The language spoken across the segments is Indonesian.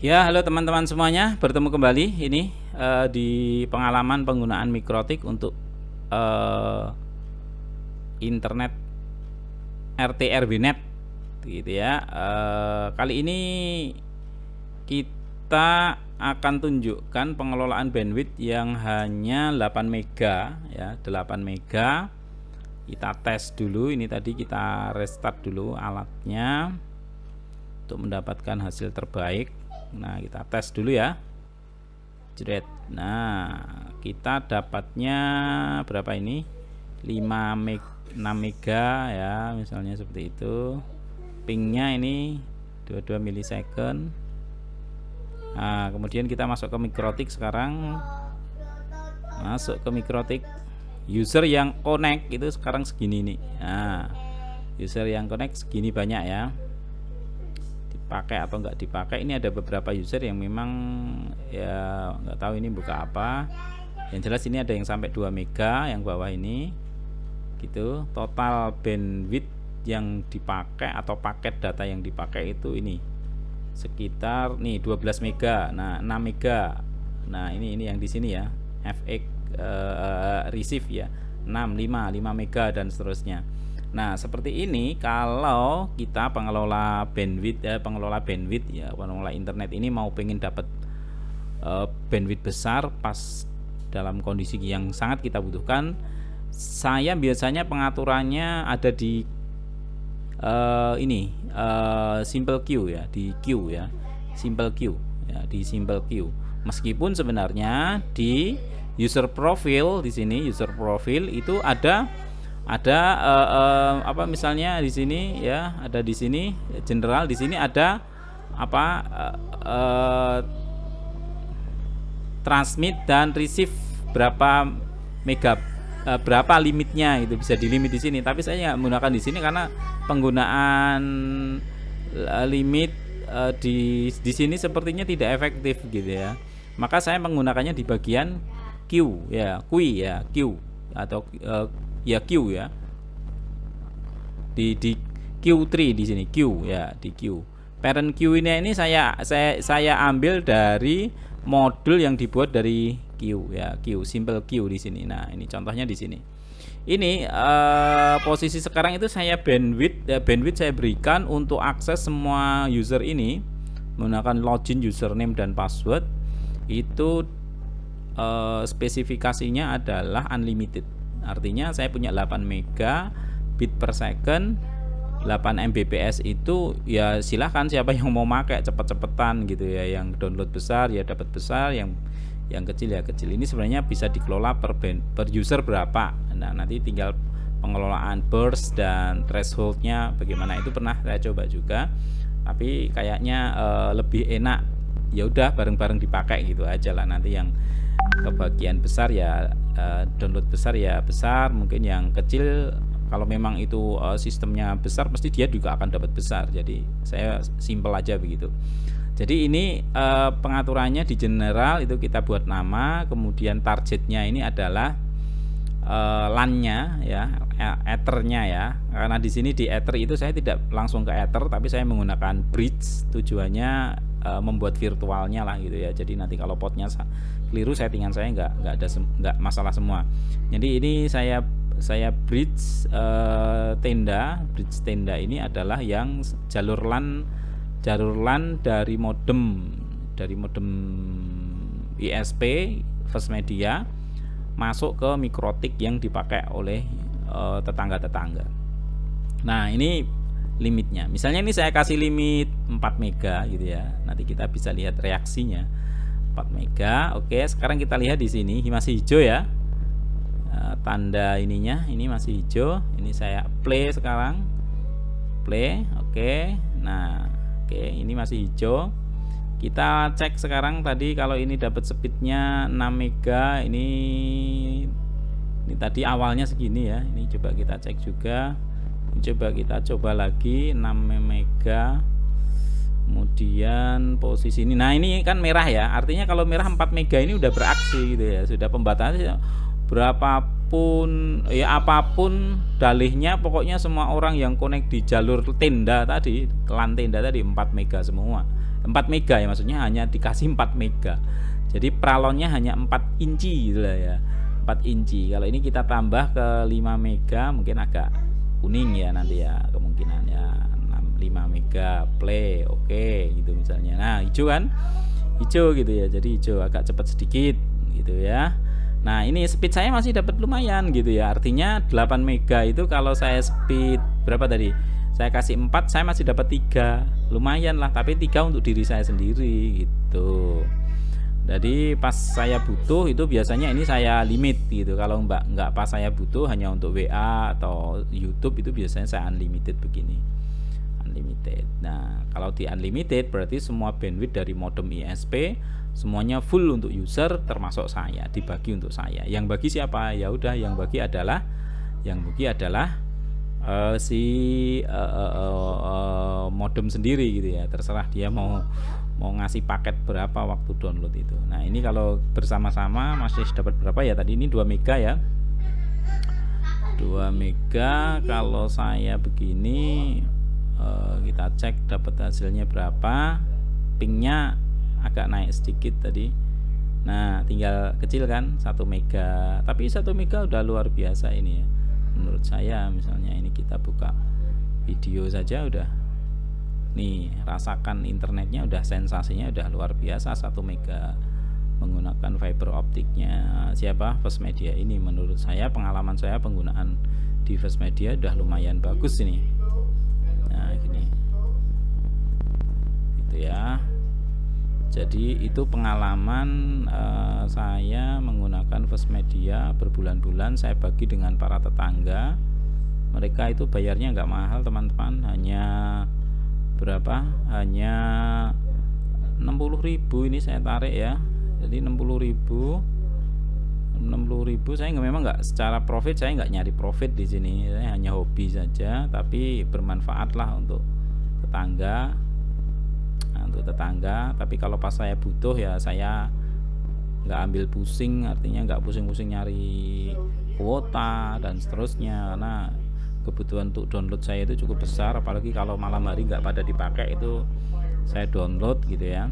Ya, halo teman-teman semuanya, bertemu kembali ini di pengalaman penggunaan Mikrotik untuk eh, internet RT/RW-net gitu ya. Kali ini kita akan tunjukkan pengelolaan bandwidth yang hanya 8 mega ya, 8 mega. Kita tes dulu, ini tadi kita restart dulu alatnya untuk mendapatkan hasil terbaik. Nah, kita tes dulu ya. Jret. Nah, kita dapatnya berapa ini? 5 meg 6 mega ya, misalnya seperti itu. Pingnya ini 22 milisecond. Nah, kemudian kita masuk ke Mikrotik sekarang. Masuk ke Mikrotik. User yang connect itu sekarang segini nih. Nah, user yang connect segini banyak ya. Dipakai atau enggak dipakai, ini ada beberapa user yang memang ya nggak tahu ini buka apa. Yang jelas ini ada yang sampai 2 mega yang bawah ini gitu. Total bandwidth yang dipakai atau paket data yang dipakai itu ini sekitar nih 12 mega. Nah, 6 mega. Nah, ini yang di sini ya. FX receive ya. 5 mega dan seterusnya. Nah, seperti ini kalau kita pengelola bandwidth ya, pengelola internet ini mau pengen dapat bandwidth besar pas dalam kondisi yang sangat kita butuhkan, saya biasanya pengaturannya ada di simple queue ya, di queue ya, simple queue ya, di simple queue. Meskipun sebenarnya di user profile di sini, user profile itu ada apa misalnya di sini ya, ada di sini general, di sini ada apa transmit dan receive berapa mega, berapa limitnya, itu bisa dilimit di sini. Tapi saya nggak menggunakan di sini karena penggunaan limit di sini sepertinya tidak efektif gitu ya. Maka saya menggunakannya di bagian queue ya, queue atau ya queue ya, di Q3 di sini queue ya, di queue. Parent queue ini saya ambil dari modul yang dibuat dari queue ya, queue simple queue di sini. Nah, ini contohnya di sini. Ini posisi sekarang itu saya bandwidth saya berikan untuk akses semua user ini menggunakan login, username dan password. Itu spesifikasinya adalah unlimited. Artinya saya punya 8 mega bit per second, 8 Mbps itu ya silahkan siapa yang mau pakai cepet-cepetan gitu ya, yang download besar ya dapat besar, yang kecil ya kecil. Ini sebenarnya bisa dikelola per user berapa. Nah, nanti tinggal pengelolaan burst dan thresholdnya bagaimana, itu pernah saya coba juga, tapi kayaknya lebih enak ya udah bareng-bareng dipakai gitu aja lah. Nanti yang kebagian besar ya download besar ya besar, mungkin yang kecil kalau memang itu sistemnya besar pasti dia juga akan dapat besar. Jadi saya simple aja begitu. Jadi ini pengaturannya di general itu kita buat nama, kemudian targetnya ini adalah LAN-nya ya, Ether-nya ya. Karena di sini di Ether itu saya tidak langsung ke Ether, tapi saya menggunakan bridge, tujuannya membuat virtualnya lah gitu ya. Jadi nanti kalau potnya keliru settingan saya nggak masalah semua. Jadi ini saya bridge bridge tenda ini adalah yang jalur LAN dari modem ISP First Media masuk ke Mikrotik yang dipakai oleh tetangga-tetangga. Nah, ini limitnya. Misalnya ini saya kasih limit 4 mega gitu ya. Nanti kita bisa lihat reaksinya. 4 mega. Oke, sekarang kita lihat di sini masih hijau ya. Tanda ininya ini masih hijau. Ini saya play sekarang. Play. Oke. Nah, oke, ini masih hijau. Kita cek sekarang tadi kalau ini dapat speednya 6 mega. Ini tadi awalnya segini ya. Ini coba kita cek juga. Kita coba lagi 6 mega. Kemudian posisi ini. Nah, ini kan merah ya. Artinya kalau merah 4 mega ini udah beraksi gitu ya. Sudah pembatasan berapapun ya, apapun dalihnya, pokoknya semua orang yang connect di jalur tenda tadi, LAN tenda tadi 4 mega semua. 4 mega ya, maksudnya hanya dikasih 4 mega. Jadi pralonnya hanya 4 inci gitu lah ya. 4 inci. Kalau ini kita tambah ke 5 mega mungkin agak kuning ya nanti ya, kemungkinan ya 5 mega play oke gitu misalnya. Nah, hijau kan? Hijau gitu ya. Jadi hijau agak cepat sedikit gitu ya. Nah, ini speed saya masih dapat lumayan gitu ya. Artinya 8 mega itu kalau saya speed berapa tadi? Saya kasih 4, saya masih dapat 3. Lumayan lah, tapi 3 untuk diri saya sendiri gitu. Jadi pas saya butuh itu biasanya ini saya limit gitu. Kalau nggak pas saya butuh hanya untuk WA atau YouTube itu biasanya saya unlimited begini. Unlimited. Nah, kalau di unlimited berarti semua bandwidth dari modem ISP semuanya full untuk user termasuk saya, dibagi untuk saya. Yang bagi siapa? Ya udah, yang bagi adalah modem sendiri gitu ya. Terserah dia mau ngasih paket berapa waktu download itu. Nah, ini kalau bersama-sama masih dapat berapa ya? Tadi ini 2 mega ya. 2 mega kalau saya begini kita cek dapat hasilnya berapa. Pingnya agak naik sedikit tadi. Nah, tinggal kecil kan 1 mega. Tapi 1 mega udah luar biasa ini ya. Menurut saya misalnya ini kita buka video saja udah. Nih, rasakan internetnya udah, sensasinya udah luar biasa 1 mega menggunakan fiber optiknya siapa? First Media ini. Menurut saya, pengalaman saya penggunaan di First Media udah lumayan bagus ini. Nah, gini. Gitu ya. Jadi itu pengalaman saya menggunakan First Media berbulan-bulan. Saya bagi dengan para tetangga. Mereka itu bayarnya nggak mahal teman-teman, hanya berapa? Hanya 60.000 ini saya tarik ya. Jadi 60.000 saya memang nggak secara profit, saya nggak nyari profit di sini, saya hanya hobi saja, tapi bermanfaat lah untuk tetangga. Tapi kalau pas saya butuh ya saya nggak ambil pusing, artinya nggak pusing-pusing nyari kuota dan seterusnya, karena kebutuhan untuk download saya itu cukup besar, apalagi kalau malam hari nggak pada dipakai itu saya download gitu ya.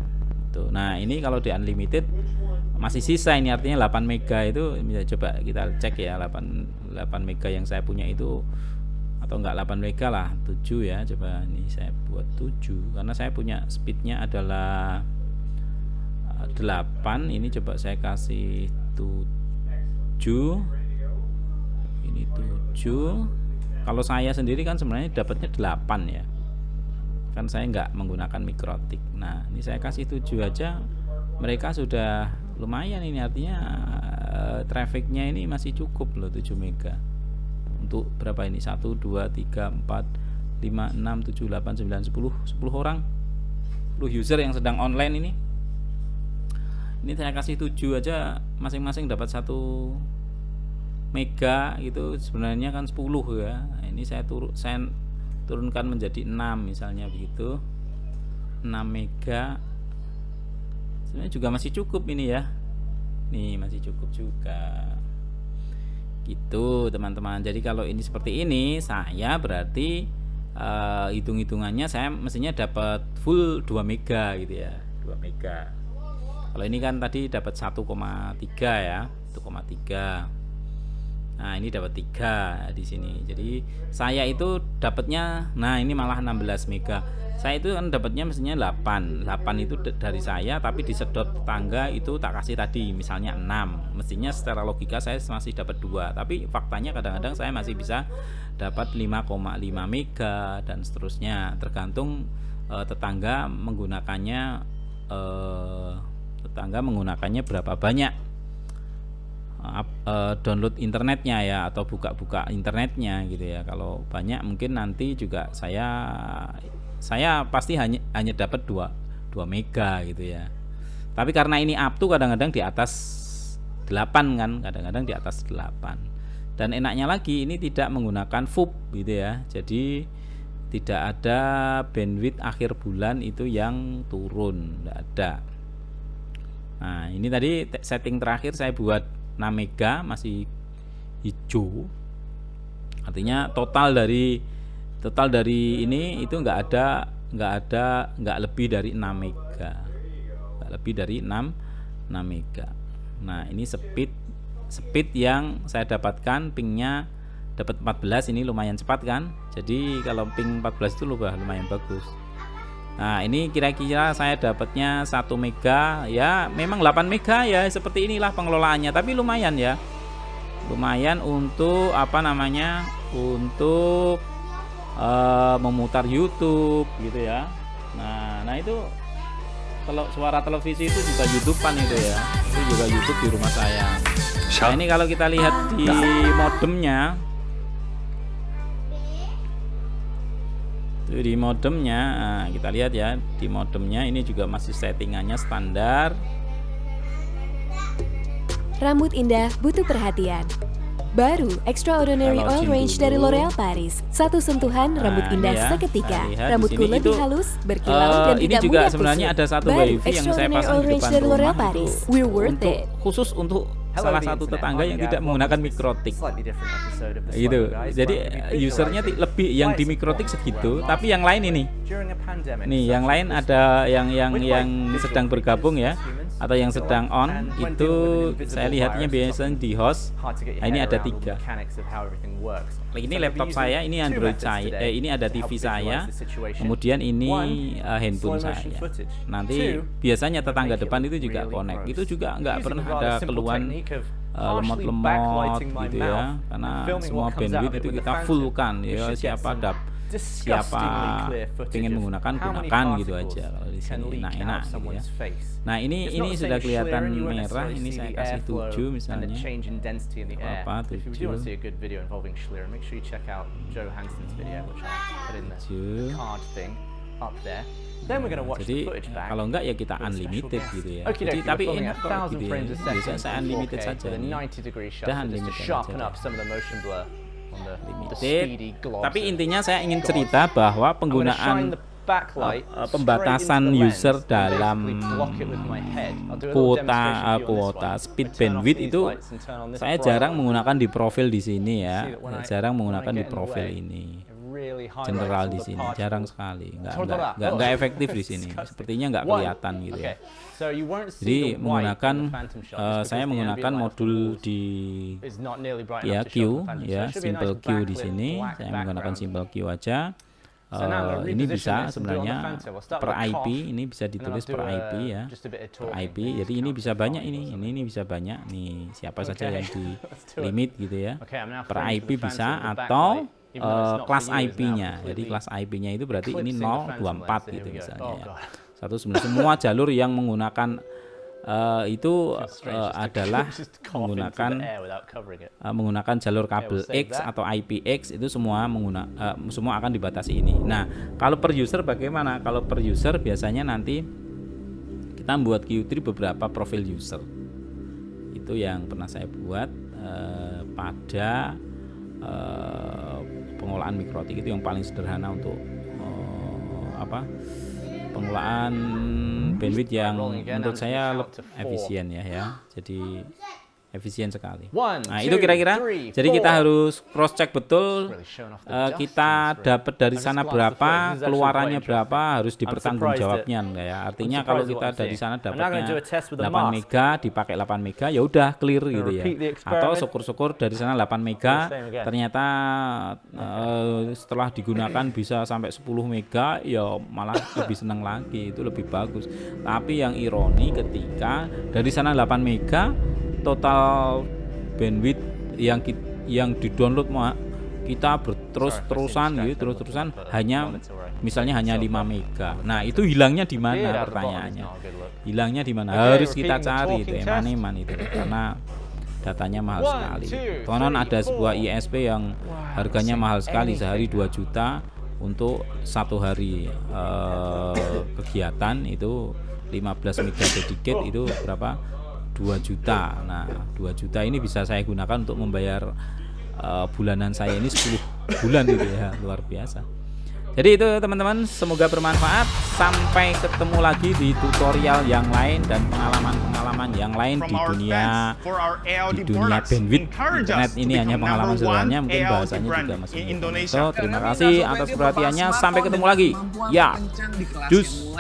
Tuh. Nah, ini kalau di unlimited masih sisa ini, artinya 8 mega itu coba kita cek ya, 8 mega yang saya punya itu, atau enggak 8 mega lah, 7 ya. Coba ini saya buat 7 karena saya punya speednya adalah 8. Ini coba saya kasih 7. Ini 7. Kalau saya sendiri kan sebenarnya dapatnya 8 ya. Kan saya nggak menggunakan mikrotik. Nah, ini saya kasih 7 aja. Mereka sudah lumayan ini, artinya trafficnya ini masih cukup loh, 7 mega. Untuk berapa ini? 1, 2, 3, 4, 5, 6, 7, 8, 9, 10 orang. 10 user yang sedang online ini. Ini saya kasih 7 aja, masing-masing dapat 1 mega gitu, sebenarnya kan 10 ya. Nah, ini saya turunkan menjadi 6 misalnya begitu. 6 mega sebenarnya juga masih cukup ini ya. Nih, masih cukup juga. Gitu, teman-teman. Jadi kalau ini seperti ini, saya berarti hitung-hitungannya saya mestinya dapat full 2 mega gitu ya. 2 mega. Kalau ini kan tadi dapat 1,3 ya. 1,3. Nah, ini dapat 3 di sini. Jadi saya itu dapatnya, nah ini malah 16 mega. Saya itu kan dapatnya mestinya 8. 8 itu dari saya, tapi disedot tetangga itu tak kasih tadi misalnya 6. Mestinya secara logika saya masih dapat 2, tapi faktanya kadang-kadang saya masih bisa dapat 5,5 mega dan seterusnya, tergantung tetangga menggunakannya berapa banyak download internetnya ya, atau buka-buka internetnya gitu ya. Kalau banyak mungkin nanti juga saya pasti hanya dapat 2 mega gitu ya. Tapi karena ini up to kadang-kadang di atas 8 kan, kadang-kadang di atas 8. Dan enaknya lagi ini tidak menggunakan VUP gitu ya. Jadi tidak ada bandwidth akhir bulan itu yang turun, tidak ada. Nah, ini tadi setting terakhir saya buat 6 mega masih hijau, artinya total dari ini itu nggak nggak lebih dari 6 mega, nggak lebih dari 6 mega. Nah ini speed yang saya dapatkan, pingnya dapat 14, ini lumayan cepat kan. Jadi kalau ping 14 itu lumayan bagus. Nah ini kira-kira saya dapatnya 1 mega ya, memang 8 mega ya, seperti inilah pengelolaannya. Tapi lumayan ya, lumayan untuk apa namanya, untuk memutar YouTube gitu ya. Nah itu kalau suara televisi itu juga YouTubean itu ya, itu juga YouTube di rumah saya. Nah ini kalau kita lihat di modemnya, nah, kita lihat ya di modemnya ini juga masih settingannya standar. Rambut indah butuh perhatian. Baru Extraordinary Oil Range dari L'Oreal Paris. Satu sentuhan rambut indah ya, seketika. Rambutku lebih halus, berkilau dan ini tidak juga mudah sebenarnya kusut. ada satu Baru wifi yang saya pasang di depan dari L'Oreal rumah Paris. itu We're worth it. khusus untuk salah satu tetangga yang tidak menggunakan mikrotik gitu. Jadi usernya lebih yang di mikrotik segitu, tapi yang lain ini nih, yang lain ada yang sedang bergabung ya, atau yang sedang on itu saya lihatnya biasanya di host. Nah, ini ada 3. Ini laptop saya, ini Android saya, ini ada TV saya, kemudian ini handphone saya. Nanti biasanya tetangga depan itu juga connect, itu juga nggak pernah ada keluhan lemot-lemot gitu ya, karena semua bandwidth itu kita fullkan ya. Siapa pengen menggunakan, gunakan gitu aja kalau di sini. Nah enak gitu ya. Nah ini sudah kelihatan merah, ini saya kasih 7 misalnya. Apa 7? Jadi kalau enggak ya kita unlimited gitu ya. Jadi tapi enak kok gitu ya. Biasanya saya unlimited saja. Udah unlimited saja. Limited. Tapi intinya saya ingin cerita bahwa penggunaan pembatasan user dalam kuota speed bandwidth itu saya jarang menggunakan di profil di sini ya. Jarang menggunakan di profil ini. General di sini jarang sekali, nggak efektif di sini. Sepertinya nggak kelihatan gitu ya. Jadi saya menggunakan modul di ya Q ya, simple Q di sini. Saya menggunakan simple Q aja. Ini bisa sebenarnya per IP, ini bisa ditulis per IP ya, per IP. Jadi ini bisa banyak, ini bisa banyak nih, siapa saja yang di limit gitu ya. Per IP bisa, atau kelas IP-nya. Jadi kelas IP-nya itu berarti ini 024 gitu misalnya ya. 19 semua jalur yang menggunakan itu adalah menggunakan jalur kabel X atau IPX, itu semua semua akan dibatasi ini. Nah, kalau per user bagaimana? Kalau per user biasanya nanti kita membuat Q3 beberapa profil user. Itu yang pernah saya buat pada pengolahan mikrotik, itu yang paling sederhana untuk pengelolaan bandwidth yang menurut saya efisien ya. Jadi efisien sekali. Nah itu kira-kira. Jadi kita harus cross check betul. Kita dapat dari sana berapa, keluarannya berapa, harus dipertanggungjawabnya ya. Artinya kalau kita dari sana dapatnya 8 mega, dipakai 8 mega, ya udah clear gitu ya. Atau syukur-syukur dari sana 8 mega, ternyata setelah digunakan bisa sampai 10 mega, ya malah lebih senang lagi, itu lebih bagus. Tapi yang ironi ketika dari sana 8 mega, total bandwidth yang di-download kita terus-terusan hanya misalnya hanya 5 mega. Nah, itu hilangnya di mana pertanyaannya? Hilangnya di mana? Harus kita cari itu eman-eman itu, karena datanya mahal sekali. Konon ada sebuah ISP yang harganya mahal sekali, sehari 2 juta untuk 1 hari kegiatan, itu 15 mega dedicated itu berapa? 2 juta. Nah, 2 juta ini bisa saya gunakan untuk membayar bulanan saya ini 10 bulan gitu ya, luar biasa. Jadi itu teman-teman, semoga bermanfaat. Sampai ketemu lagi di tutorial yang lain dan pengalaman-pengalaman yang lain di dunia bandwidth internet ini. Hanya pengalaman sederhana, mungkin bahasanya juga masih Indonesia. Terima kasih atas perhatiannya. Sampai ketemu lagi. Ya, dus.